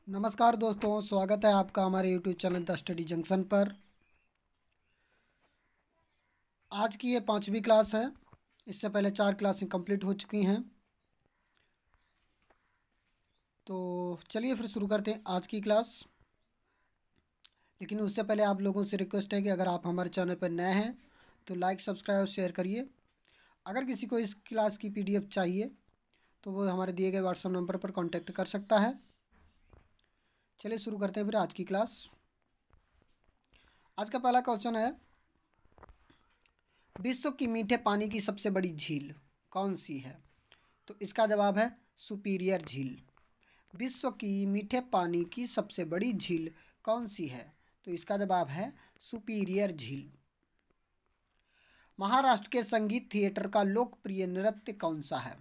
नमस्कार दोस्तों, स्वागत है आपका हमारे YouTube channel the study junction पर। आज की ये 5वीं क्लास है। इससे पहले 4 क्लासें कंप्लीट हो चुकी हैं। तो चलिए फिर शुरू करते हैं आज की क्लास। लेकिन उससे पहले आप लोगों से रिक्वेस्ट है कि अगर आप हमारे चैनल पर नए हैं तो लाइक, सब्सक्राइब और शेयर करिए। अगर किसी को इस क्लास की PDF चाहिए तो वो हमारे दिए गए व्हाट्सएप नंबर पर कॉन्टैक्ट कर सकता है। चलिए शुरू करते हैं फिर आज की क्लास। आज का पहला क्वेश्चन है, विश्व की मीठे पानी की सबसे बड़ी झील कौन सी है? तो इसका जवाब है सुपीरियर झील। विश्व की मीठे पानी की सबसे बड़ी झील कौन सी है? तो इसका जवाब है सुपीरियर झील। महाराष्ट्र के संगीत थिएटर का लोकप्रिय नृत्य कौन सा है?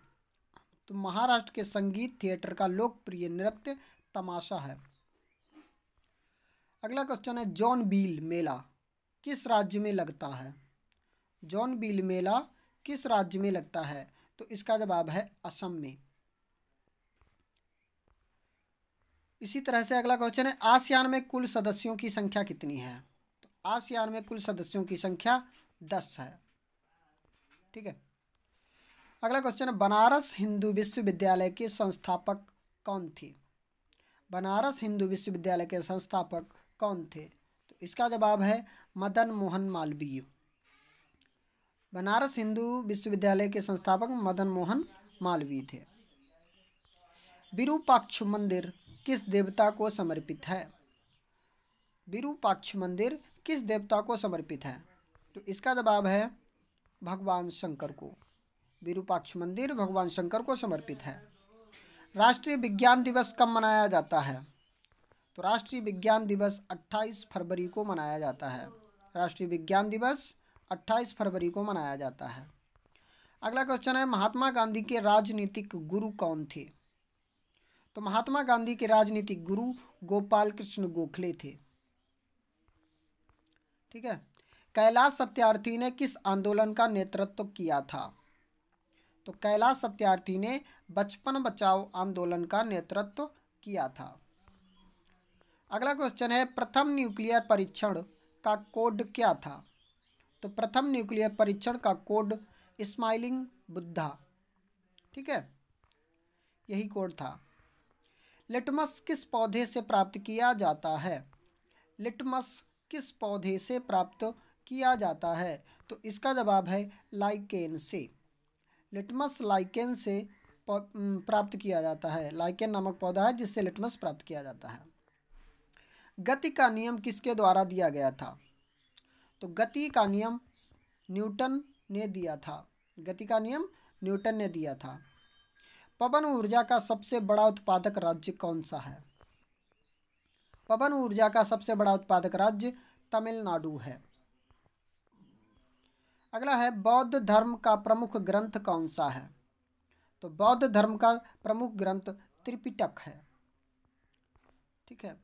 तो महाराष्ट्र के संगीत थिएटर का लोकप्रिय नृत्य तमाशा है। अगला क्वेश्चन है, जॉन बील मेला किस राज्य में लगता है? जॉन बील मेला किस राज्य में लगता है? तो इसका जवाब है असम में। इसी तरह से अगला क्वेश्चन है, आसियान में कुल सदस्यों की संख्या कितनी है? तो आसियान में कुल सदस्यों की संख्या 10 है। ठीक है। अगला क्वेश्चन है, बनारस हिंदू विश्वविद्यालय के संस्थापक कौन थे? बनारस हिंदू विश्वविद्यालय के संस्थापक कौन थे? तो इसका जवाब है मदन मोहन मालवीय। बनारस हिंदू विश्वविद्यालय के संस्थापक मदन मोहन मालवीय थे। विरूपाक्ष मंदिर किस देवता को समर्पित है? विरूपाक्ष मंदिर किस देवता को समर्पित है? तो इसका जवाब है भगवान शंकर को। विरूपाक्ष मंदिर भगवान शंकर को समर्पित है। राष्ट्रीय विज्ञान दिवस कब मनाया जाता है? तो राष्ट्रीय विज्ञान दिवस 28 फरवरी को मनाया जाता है। राष्ट्रीय विज्ञान दिवस 28 फरवरी को मनाया जाता है। अगला क्वेश्चन है, महात्मा गांधी के राजनीतिक गुरु कौन थे? तो महात्मा गांधी के राजनीतिक गुरु गोपाल कृष्ण गोखले थे। ठीक है। कैलाश सत्यार्थी ने किस आंदोलन का नेतृत्व किया था? तो कैलाश सत्यार्थी ने बचपन बचाओ आंदोलन का नेतृत्व किया था। अगला क्वेश्चन है, प्रथम न्यूक्लियर परीक्षण का कोड क्या था? तो प्रथम न्यूक्लियर परीक्षण का कोड स्माइलिंग बुद्धा। ठीक है, यही कोड था। लिटमस किस पौधे से प्राप्त किया जाता है? लिटमस किस पौधे से प्राप्त किया जाता है? तो इसका जवाब है लाइकेन से। लिटमस लाइकेन से प्राप्त किया जाता है। लाइकेन नामक पौधा है जिससे लिटमस प्राप्त किया जाता है। गति का नियम किसके द्वारा दिया गया था? तो गति का नियम न्यूटन ने दिया था। गति का नियम न्यूटन ने दिया था। पवन ऊर्जा का सबसे बड़ा उत्पादक राज्य कौन सा है? पवन ऊर्जा का सबसे बड़ा उत्पादक राज्य तमिलनाडु है। अगला है, बौद्ध धर्म का प्रमुख ग्रंथ कौन सा है? तो बौद्ध धर्म का प्रमुख ग्रंथ त्रिपिटक है। ठीक है।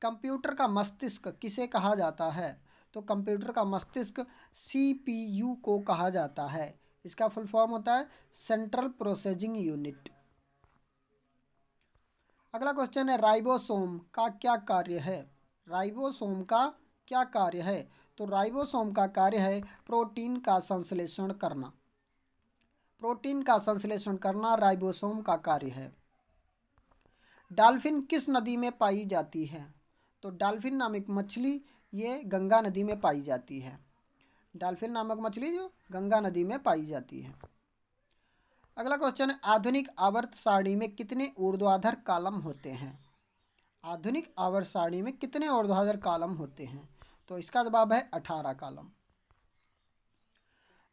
कंप्यूटर का मस्तिष्क किसे कहा जाता है? तो कंप्यूटर का मस्तिष्क CPU को कहा जाता है। इसका फुल फॉर्म होता है सेंट्रल प्रोसेसिंग यूनिट। अगला क्वेश्चन है, राइबोसोम का क्या कार्य है? राइबोसोम का क्या कार्य है? तो राइबोसोम का कार्य है प्रोटीन का संश्लेषण करना। प्रोटीन का संश्लेषण करना राइबोसोम का कार्य है। डॉल्फिन किस नदी में पाई जाती है? तो डॉल्फिन नामक मछली ये गंगा नदी में पाई जाती है। डॉल्फिन नामक मछली जो गंगा नदी में पाई जाती है। अगला क्वेश्चन है, आधुनिक आवर्त सारणी में कितने ऊर्ध्वाधर कॉलम होते हैं? आधुनिक आवर्त सारणी में कितने ऊर्ध्वाधर कॉलम होते हैं? तो इसका जवाब है 18 कॉलम।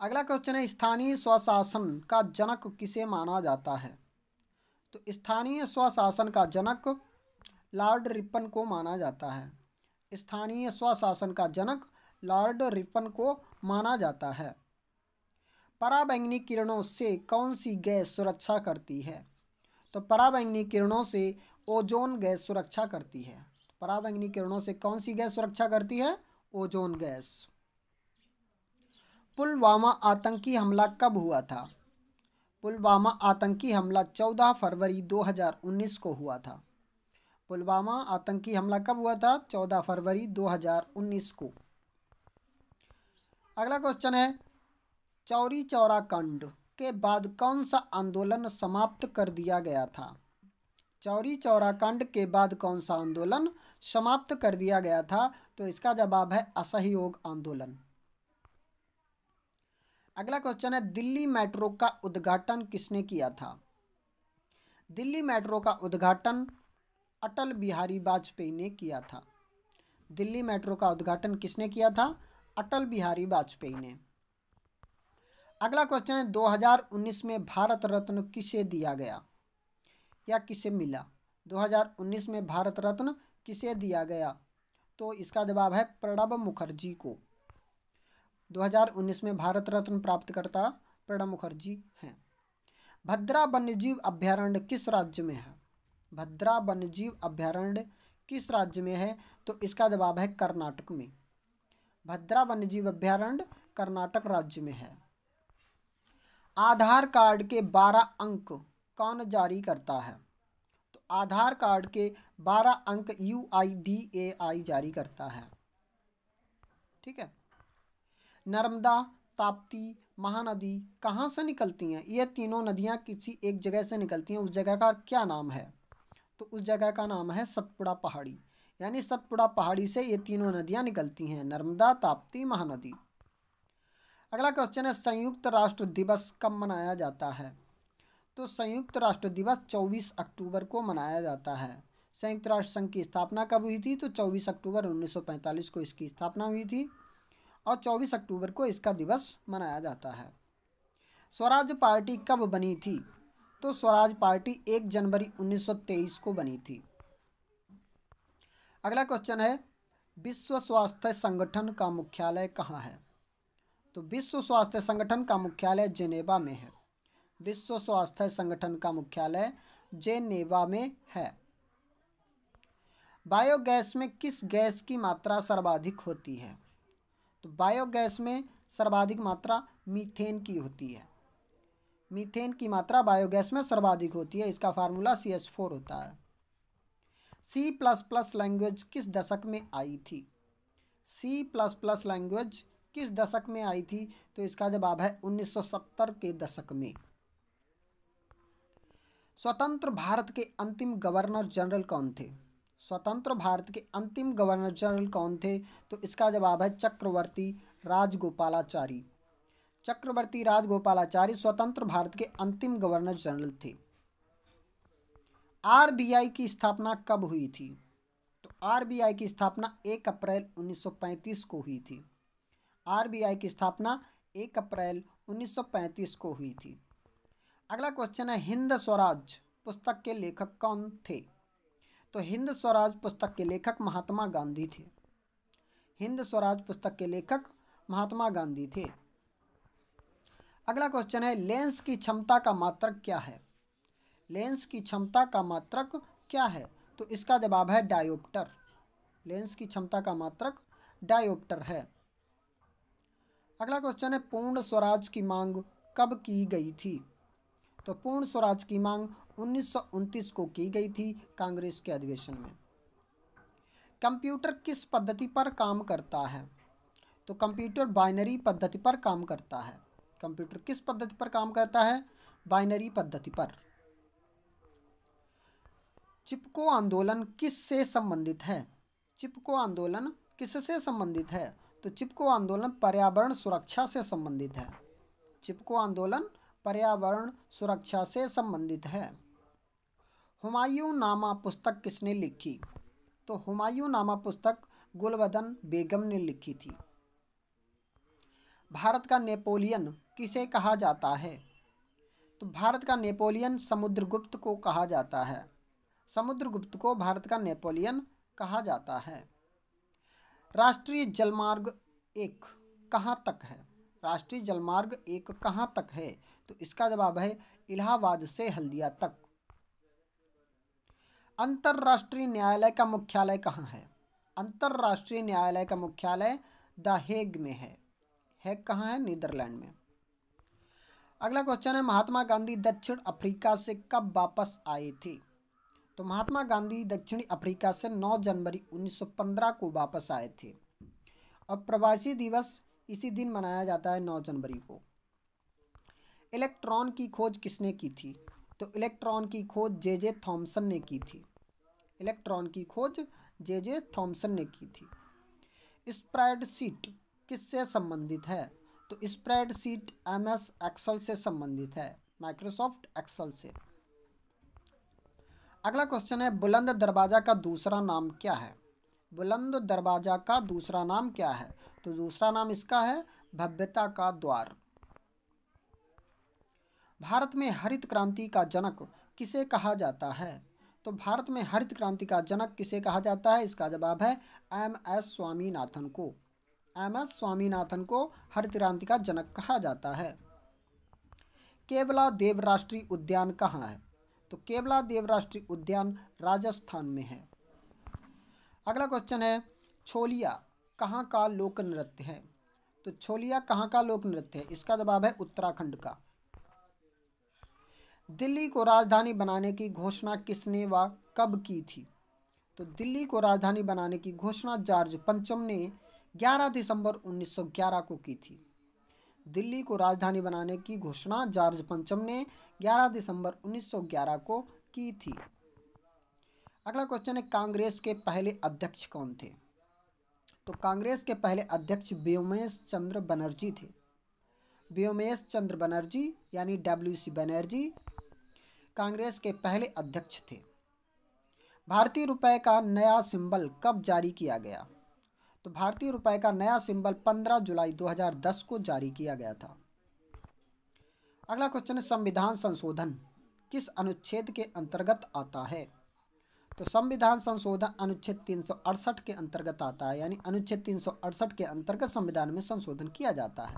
अगला क्वेश्चन है, स्थानीय स्वशासन का जनक किसे माना जाता है? तो स्थानीय स्वशासन का जनक लॉर्ड रिपन को माना जाता है। स्थानीय स्वशासन का जनक लॉर्ड रिपन को माना जाता है। पराबैंगनी किरणों से कौन सी गैस सुरक्षा करती है? तो पराबैंगनी किरणों से ओजोन गैस सुरक्षा करती है। पराबैंगनी किरणों से कौन सी गैस सुरक्षा करती है? Ozone gas. पुलवामा आतंकी हमला कब हुआ था? पुलवामा आतंकी हमला 14 फरवरी 2019 को हुआ था। पुलवामा आतंकी हमला कब हुआ था? 14 फरवरी 2019 को। अगला क्वेश्चन है, चौरी चौरा कांड के बाद कौन सा आंदोलन समाप्त कर दिया गया था? चौरी चौरा कांड के बाद कौन सा आंदोलन समाप्त कर दिया गया था? तो इसका जवाब है असहयोग आंदोलन। अगला क्वेश्चन है, दिल्ली मेट्रो का उद्घाटन किसने किया था? दिल्ली मेट्रो का उद्घाटन अटल बिहारी वाजपेयी ने किया था। दिल्ली मेट्रो का उद्घाटन किसने किया था? अटल बिहारी वाजपेयी ने। अगला क्वेश्चन है, 2019 में भारत रत्न किसे दिया गया या किसे मिला? 2019 में भारत रत्न किसे दिया गया? तो इसका जवाब है प्रणब मुखर्जी को। 2019 में भारत रत्न प्राप्तकर्ता प्रणब मुखर्जी हैं। भद्रा वन्यजीव अभयारण्य किस राज्य में है? भद्रा वन्यजीव अभयारण्य किस राज्य में है? तो इसका जवाब है कर्नाटक में। भद्रा वन्यजीव अभयारण्य कर्नाटक राज्य में है। आधार कार्ड के 12 अंक कौन जारी करता है? तो आधार कार्ड के 12 अंक UIDAI जारी करता है। ठीक है। नर्मदा, ताप्ती, महानदी कहाँ से निकलती हैं? ये तीनों नदियाँ किसी एक जगह से निकलती हैं। उस जगह का क्या नाम है? तो उस जगह का नाम है सतपुड़ा पहाड़ी। यानी सतपुड़ा पहाड़ी से ये तीनों नदियाँ निकलती हैं, नर्मदा, ताप्ती, महानदी। अगला क्वेश्चन है, संयुक्त राष्ट्र दिवस कब मनाया जाता है? तो संयुक्त राष्ट्र दिवस 24 अक्टूबर को मनाया जाता है। संयुक्त राष्ट्र संघ की स्थापना कब हुई थी? तो 24 अक्टूबर 1945 को इसकी स्थापना हुई थी और 24 अक्टूबर को इसका दिवस मनाया जाता है। स्वराज पार्टी कब बनी थी? तो स्वराज पार्टी 1 जनवरी 1923 को बनी थी। अगला क्वेश्चन है, विश्व स्वास्थ्य संगठन का मुख्यालय कहाँ है? तो विश्व स्वास्थ्य संगठन का मुख्यालय जेनेवा में है। विश्व स्वास्थ्य संगठन का मुख्यालय जेनेवा में है। बायोगैस में किस गैस की मात्रा सर्वाधिक होती है? तो बायोगैस में सर्वाधिक मात्रा मीथेन की होती है। मीथेन की मात्रा बायोगैस में सर्वाधिक होती है। इसका फार्मूला CH4 होता है। C++ लैंग्वेज किस दशक में आई थी? C++ लैंग्वेज किस दशक में आई थी? तो इसका जवाब है 1970 के दशक में। स्वतंत्र भारत के अंतिम गवर्नर जनरल कौन थे? स्वतंत्र भारत के अंतिम गवर्नर जनरल कौन थे? तो इसका जवाब है चक्रवर्ती राजगोपालाचारी। चक्रवर्ती राजगोपालाचारी स्वतंत्र भारत के अंतिम गवर्नर जनरल थे। RBI की स्थापना कब हुई थी? तो RBI की स्थापना 1 अप्रैल 1935 को हुई थी। RBI की स्थापना 1 अप्रैल 1935 को हुई थी। अगला क्वेश्चन है, हिंद स्वराज पुस्तक के लेखक कौन थे? तो हिंद स्वराज पुस्तक के लेखक महात्मा गांधी थे। हिंद स्वराज पुस्तक के लेखक महात्मा गांधी थे। अगला क्वेश्चन है, लेंस की क्षमता का मात्रक क्या है? लेंस की क्षमता का मात्रक क्या है? तो इसका जवाब है डायोप्टर। लेंस की क्षमता का मात्रक डायोप्टर है। अगला क्वेश्चन है, पूर्ण स्वराज की मांग कब की गई थी? तो पूर्ण स्वराज की मांग 1929 को की गई थी कांग्रेस के अधिवेशन में। कंप्यूटर किस पद्धति पर काम करता है? तो कंप्यूटर बाइनरी पद्धति पर काम करता है। कंप्यूटर किस पद्धति पर काम करता है? बाइनरी पद्धति पर। चिपको आंदोलन किससे संबंधित है? चिपको आंदोलन किससे संबंधित है? तो चिपको आंदोलन पर्यावरण सुरक्षा से संबंधित है। चिपको आंदोलन पर्यावरण सुरक्षा से संबंधित है। हुमायूं नामा पुस्तक किसने लिखी? तो हुमायूं नामा पुस्तक गुलबदन बेगम ने लिखी थी। भारत का नेपोलियन किसे कहा जाता है? तो भारत का नेपोलियन समुद्रगुप्त को कहा जाता है। समुद्रगुप्त को भारत का नेपोलियन कहा जाता है। राष्ट्रीय जलमार्ग 1 कहाँ तक है? राष्ट्रीय जलमार्ग 1 कहाँ तक है? तो इसका जवाब है इलाहाबाद से हल्दिया तक। अंतर्राष्ट्रीय न्यायालय का मुख्यालय कहाँ है? अंतर्राष्ट्रीय न्यायालय का मुख्यालय द हेग में है। हेग कहाँ है? नीदरलैंड में। अगला क्वेश्चन है, महात्मा गांधी दक्षिण अफ्रीका से कब वापस आए थे? तो महात्मा गांधी दक्षिणी अफ्रीका से 9 जनवरी 1915 को वापस आए थे और प्रवासी दिवस इसी दिन मनाया जाता है 9 जनवरी को। इलेक्ट्रॉन की खोज किसने की थी? तो इलेक्ट्रॉन की खोज जे थॉमसन ने की थी। इलेक्ट्रॉन की खोज जे थॉमसन ने की थी। स्प्रेडशीट किससे संबंधित है? तो स्प्रेडशीट MS एक्सेल से संबंधित है, माइक्रोसॉफ्ट एक्सेल से। अगला क्वेश्चन है बुलंद दरवाजा का दूसरा नाम क्या है? बुलंद दरवाजा का दूसरा नाम क्या है? तो दूसरा नाम इसका है भव्यता का द्वार। भारत में हरित क्रांति का जनक किसे कहा जाता है? तो भारत में हरित क्रांति का जनक किसे कहा जाता है? इसका जवाब है MS स्वामीनाथन को। MS स्वामीनाथन को हरित क्रांति का जनक कहा जाता है। केवला देव राष्ट्रीय उद्यान कहाँ है? तो केवला देव राष्ट्रीय उद्यान राजस्थान में है। अगला क्वेश्चन है छोलिया कहाँ का लोक नृत्य है? तो छोलिया कहाँ का लोक नृत्य है? इसका जवाब है उत्तराखंड का। दिल्ली को राजधानी बनाने की घोषणा किसने व कब की थी? तो दिल्ली को राजधानी बनाने की घोषणा जॉर्ज पंचम ने 11 दिसंबर 1911 को की थी। दिल्ली को राजधानी बनाने की घोषणा जॉर्ज पंचम ने 11 दिसंबर 1911 को की थी। अगला क्वेश्चन है कांग्रेस के पहले अध्यक्ष कौन थे? तो कांग्रेस के पहले अध्यक्ष व्योमेश चंद्र बनर्जी थे। व्योमेश चंद्र बनर्जी यानी WC बनर्जी कांग्रेस के पहले अध्यक्ष थे। भारतीय रुपए का नया सिंबल कब जारी किया गया? तो भारतीय रुपए का नया सिंबल 15 जुलाई 2010 को जारी किया गया था। अगला क्वेश्चन है संविधान संशोधन किस अनुच्छेद के अंतर्गत आता है? तो संविधान संशोधन अनुच्छेद 368 के अंतर्गत आता है, यानी अनुच्छेद 368 के अंतर्गत संविधान में संशोधन किया जाता है।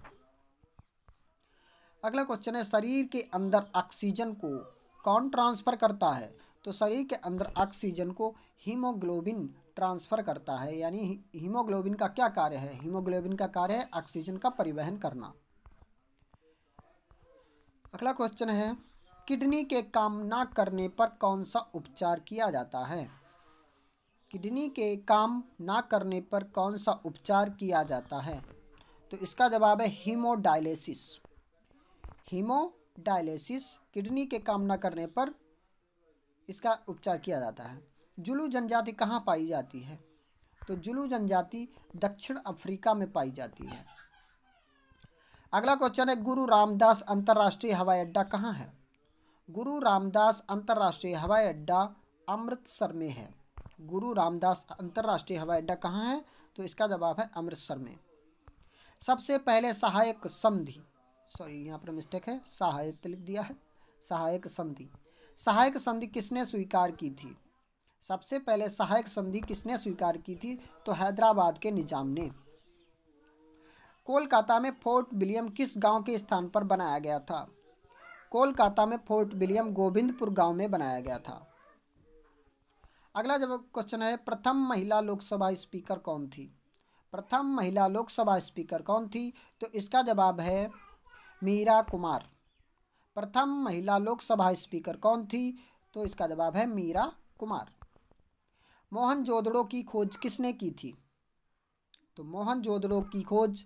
अगला क्वेश्चन है शरीर के अंदर ऑक्सीजन को कौन ट्रांसफर करता है? तो शरीर के अंदर ऑक्सीजन को हीमोग्लोबिन ट्रांसफर करता है, यानी हीमोग्लोबिन का क्या कार्य है? हीमोग्लोबिन का कार्य है ऑक्सीजन का परिवहन करना। अगला क्वेश्चन है किडनी के काम ना करने पर कौन सा उपचार किया जाता है? किडनी के काम ना करने पर कौन सा उपचार किया जाता है? तो इसका जवाब है हीमोडायलिसिस। हीमोडायलिसिस किडनी के काम न करने पर इसका उपचार किया जाता है। जुलू जनजाति कहाँ पाई जाती है? तो जुलू जनजाति दक्षिण अफ्रीका में पाई जाती है। अगला क्वेश्चन है गुरु रामदास अंतर्राष्ट्रीय हवाई अड्डा कहाँ है? गुरु रामदास अंतर्राष्ट्रीय हवाई अड्डा अमृतसर में है। गुरु रामदास अंतर्राष्ट्रीय हवाई अड्डा कहाँ है? तो इसका जवाब है अमृतसर में। सबसे पहले सहायक संधि, सॉरी यहाँ पर मिस्टेक है, सहायक लिख दिया है, सहायक संधि। सहायक संधि किसने स्वीकार की थी? सबसे पहले सहायक संधि किसने स्वीकार की थी? तो हैदराबाद के निजाम ने। कोलकाता में फोर्ट विलियम किस गांव के स्थान पर बनाया गया था? कोलकाता में फोर्ट विलियम गोविंदपुर गांव में बनाया गया था। अगला जब क्वेश्चन है प्रथम महिला लोकसभा स्पीकर कौन थी? प्रथम महिला लोकसभा स्पीकर कौन थी? तो इसका जवाब है मीरा कुमार। प्रथम महिला लोकसभा स्पीकर कौन थी? तो इसका जवाब है मीरा कुमार। मोहनजोदड़ो की खोज किसने की थी? तो मोहनजोदड़ो की खोज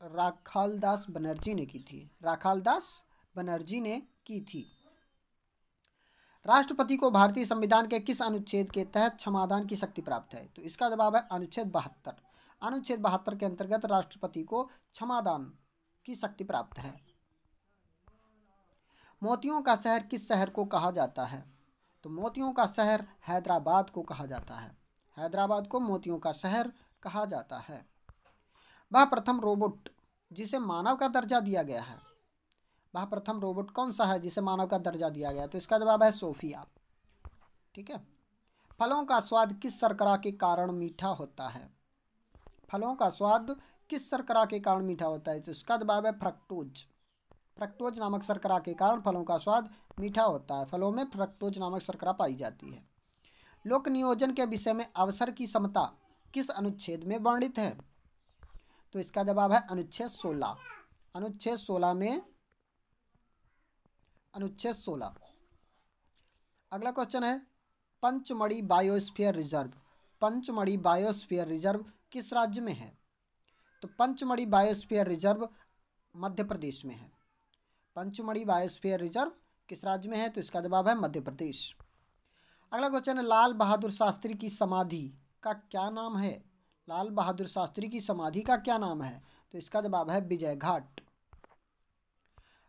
राखालदास बनर्जी ने की थी। राखालदास बनर्जी ने की थी। राष्ट्रपति को भारतीय संविधान के किस अनुच्छेद के तहत क्षमादान की शक्ति प्राप्त है? तो इसका जवाब है अनुच्छेद 72। अनुच्छेद 72 के अंतर्गत राष्ट्रपति को क्षमादान की शक्ति प्राप्त है। मोतियों का शहर किस शहर को कहा जाता है? तो मोतियों का शहर हैदराबाद को कहा जाता है। हैदराबाद को मोतियों का शहर कहा जाता है। वह प्रथम रोबोट जिसे मानव का दर्जा दिया गया है, वह प्रथम रोबोट कौन सा है जिसे मानव का दर्जा दिया गया? तो इसका जवाब है सोफिया। ठीक है। फलों का स्वाद किस शर्करा के कारण मीठा होता है? फलों का स्वाद किस शर्करा के कारण मीठा होता है? तो इसका जवाब है फ्रक्टोज। फ्रक्टोज नामक शर्करा के कारण फलों का स्वाद मीठा होता है। फलों में फ्रक्टोज नामक शर्करा पाई जाती है। लोक नियोजन के विषय में अवसर की समता किस अनुच्छेद में वर्णित है? तो इसका जवाब है अनुच्छेद 16। अनुच्छेद 16 में, अनुच्छेद 16। अगला क्वेश्चन है Pachmarhi biosphere reserve, Pachmarhi biosphere reserve किस राज्य में है? तो पंचमढ़ी बायोस्फीयर रिजर्व मध्य प्रदेश में है। पंचमढ़ी बायोस्फीयर रिजर्व किस राज्य में है? तो इसका जवाब है मध्य प्रदेश। अगला क्वेश्चन है, लाल बहादुर शास्त्री की समाधि का क्या नाम है? लाल बहादुर शास्त्री की समाधि का क्या नाम है? तो इसका जवाब है विजय घाट।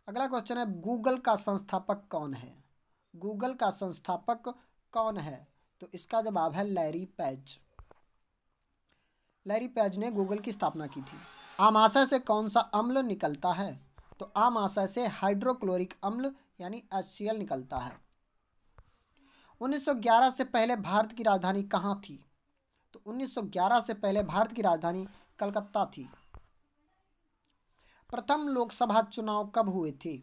अगला क्वेश्चन है, गूगल का संस्थापक कौन है? गूगल का संस्थापक कौन है? तो इसका जवाब है लैरी पेज। लैरी पेज ने गूगल की स्थापना की थी। आमाशय से कौन सा अम्ल निकलता है? तो आमाशय से हाइड्रोक्लोरिक अम्ल यानी HCl निकलता है। 1911 से पहले भारत की राजधानी कहाँ थी? तो 1911 से पहले भारत की राजधानी कलकत्ता थी। प्रथम लोकसभा चुनाव कब हुए थे?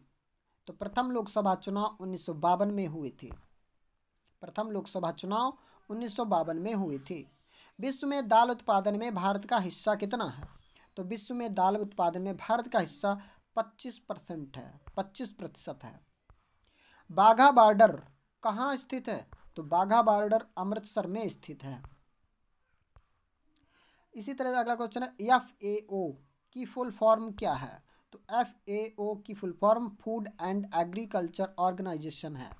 तो प्रथम लोकसभा चुनाव 1952 में हुए थे। प्रथम लोकसभा चुनाव 1952 में हुए थे। विश्व में दाल उत्पादन में भारत का हिस्सा कितना है? तो विश्व में दाल उत्पादन में भारत का हिस्सा 25% है, 25% है। बाघा बॉर्डर कहाँ स्थित है? तो बाघा बॉर्डर अमृतसर में स्थित है। इसी तरह अगला क्वेश्चन है, FAO की फुल फॉर्म क्या है? तो FAO की full form food and agriculture organisation है।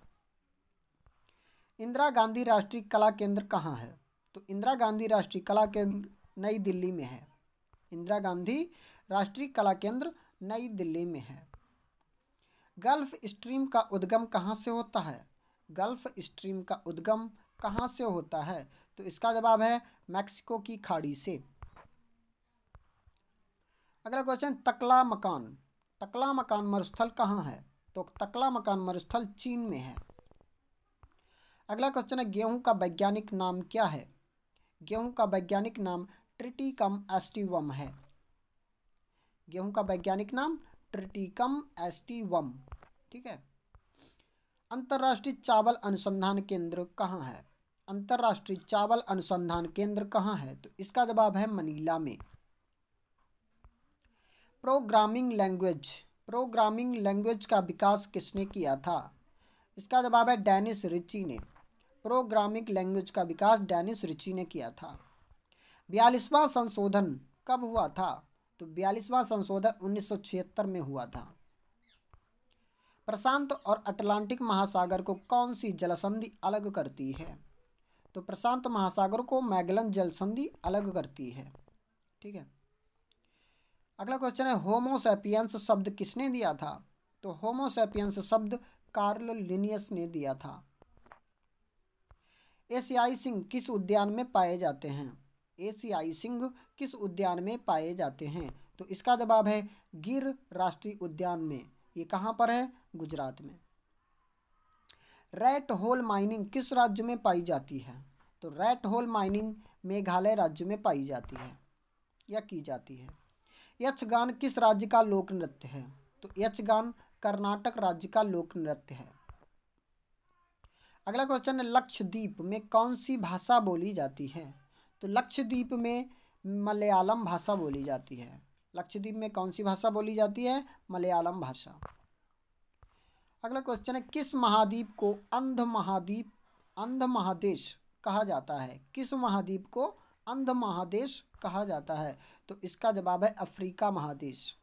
इंदिरा गांधी राष्ट्रीय कला केंद्र कहाँ है? तो इंदिरा गांधी राष्ट्रीय कला केंद्र नई दिल्ली में है। इंदिरा गांधी राष्ट्रीय कला केंद्र नई दिल्ली में है। गल्फ स्ट्रीम का उद्गम कहाँ से होता है? गल्फ स्ट्रीम का उद्गम कहाँ से होता है? तो इसका जवाब है मैक्सिको की खाड़ी से। अगला क्वेश्चन, तकला मकान, तकला मकान मरुस्थल कहाँ है? तो तकला मकान मरुस्थल चीन में है। अगला क्वेश्चन है, गेहूं का वैज्ञानिक नाम क्या है? गेहूं का वैज्ञानिक नाम ट्रिटिकम एस्टिवम है। गेहूं का वैज्ञानिक नाम ट्रिटिकम एस्टिवम। ठीक है। अंतर्राष्ट्रीय चावल अनुसंधान केंद्र कहाँ है? अंतर्राष्ट्रीय चावल अनुसंधान केंद्र कहाँ है? तो इसका जवाब है मनीला में। प्रोग्रामिंग लैंग्वेज, प्रोग्रामिंग लैंग्वेज का विकास किसने किया था? इसका जवाब है डेनिस रिची ने। प्रोग्रामिंग लैंग्वेज का विकास डेनिस रिची ने किया था। 42वां संशोधन कब हुआ था? तो 42वां संशोधन 1976 में हुआ था। प्रशांत और अटलांटिक महासागर को कौन सी जलसंधि अलग करती है? तो प्रशांत महासागर को मैगेलन जलसंधि अलग करती है। ठीक है। अगला क्वेश्चन है, होमोसैपियंस शब्द किसने दिया था? तो होमोसैपियंस शब्द कार्ल लिनियस ने दिया था। एशियाई सिंह किस उद्यान में पाए जाते हैं? एशियाई सिंह किस उद्यान में पाए जाते हैं? तो इसका जवाब है गिर राष्ट्रीय उद्यान में। ये कहाँ पर है? गुजरात में। रैट होल माइनिंग किस राज्य में पाई जाती है? तो रैट होल माइनिंग मेघालय राज्य में पाई जाती है या की जाती है। यक्षगान किस राज्य का लोक नृत्य है? तो यक्षगान कर्नाटक राज्य का लोक नृत्य है। अगला क्वेश्चन है, लक्षद्वीप में कौन सी भाषा बोली जाती है? तो लक्षद्वीप में मलयालम भाषा बोली जाती है। लक्षद्वीप में कौन सी भाषा बोली जाती है? मलयालम भाषा। अगला क्वेश्चन है, किस महाद्वीप को अंध महादेश कहा जाता है? किस महाद्वीप को अंध महादेश कहा जाता है? तो इसका जवाब है अफ्रीका महादेश।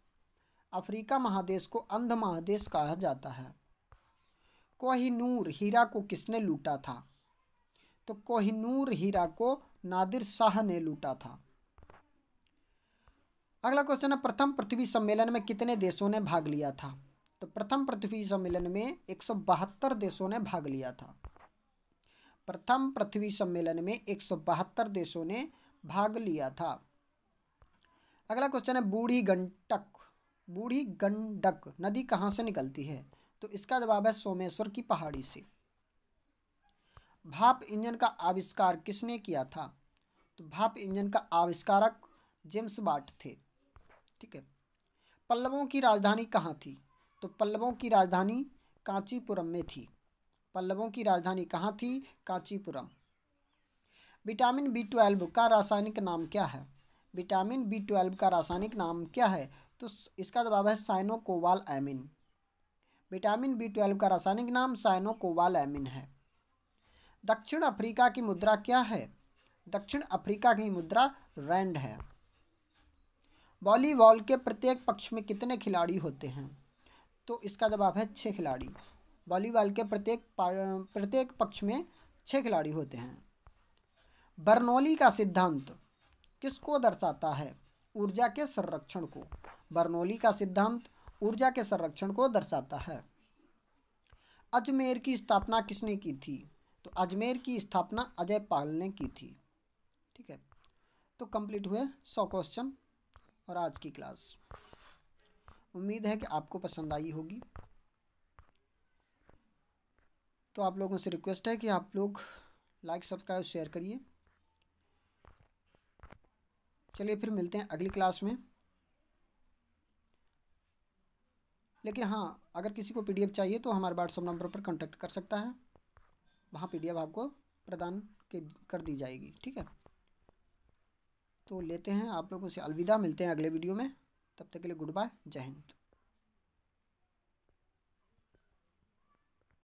अफ्रीका महादेश को अंध महादेश कहा जाता है। कोहिनूर हीरा को किसने लूटा था? तो कोहिनूर हीरा को नादिर शाह ने लूटा था। अगला क्वेश्चन है, प्रथम पृथ्वी सम्मेलन में कितने देशों ने भाग लिया था? तो प्रथम पृथ्वी सम्मेलन में 172 देशों ने भाग लिया था। प्रथम पृथ्वी सम्मेलन में 172 देशों ने भाग लिया था। अगला क्वेश्चन है, बूढ़ी गंडक नदी कहाँ से निकलती है? तो इसका जवाब है सोमेश्वर की पहाड़ी से। भाप इंजन का आविष्कार किसने किया था? तो भाप इंजन का आविष्कारक जेम्स वाट थे। ठीक है। पल्लवों की राजधानी कहाँ थी? तो पल्लवों की राजधानी कांचीपुरम में थी। पल्लवों की राजधानी कहाँ थी? कांचीपुरम। विटामिन B12 का रासायनिक नाम क्या है? विटामिन B12 का रासायनिक नाम क्या है? तो इसका जवाब है साइनोकोबालामिन। विटामिन B12 का रासायनिक नाम साइनोकोबालामिन है। दक्षिण अफ्रीका की मुद्रा क्या है? दक्षिण अफ्रीका की मुद्रा रैंड है। वॉलीबॉल के प्रत्येक पक्ष में कितने खिलाड़ी होते हैं? तो इसका जवाब है 6 खिलाड़ी। वॉलीबॉल के प्रत्येक पक्ष में 6 खिलाड़ी होते हैं। बर्नौली का सिद्धांत किसको दर्शाता है? ऊर्जा के संरक्षण को। बर्नौली का सिद्धांत ऊर्जा के संरक्षण को दर्शाता है। अजमेर की स्थापना किसने की थी? तो अजमेर की स्थापना अजय पाल ने की थी। ठीक है, तो कंप्लीट हुए 100 क्वेश्चन और आज की क्लास। उम्मीद है कि आपको पसंद आई होगी। तो आप लोगों से रिक्वेस्ट है कि आप लोग लाइक सब्सक्राइब शेयर करिए। चलिए फिर मिलते हैं अगली क्लास में। लेकिन हाँ, अगर किसी को पीडीएफ चाहिए तो हमारे व्हाट्सएप नंबर पर कांटेक्ट कर सकता है, वहाँ पीडीएफ आपको प्रदान कर दी जाएगी। ठीक है, तो लेते हैं आप लोगों से अलविदा, मिलते हैं अगले वीडियो में। तब तक के लिए गुड बाय, जय हिंद।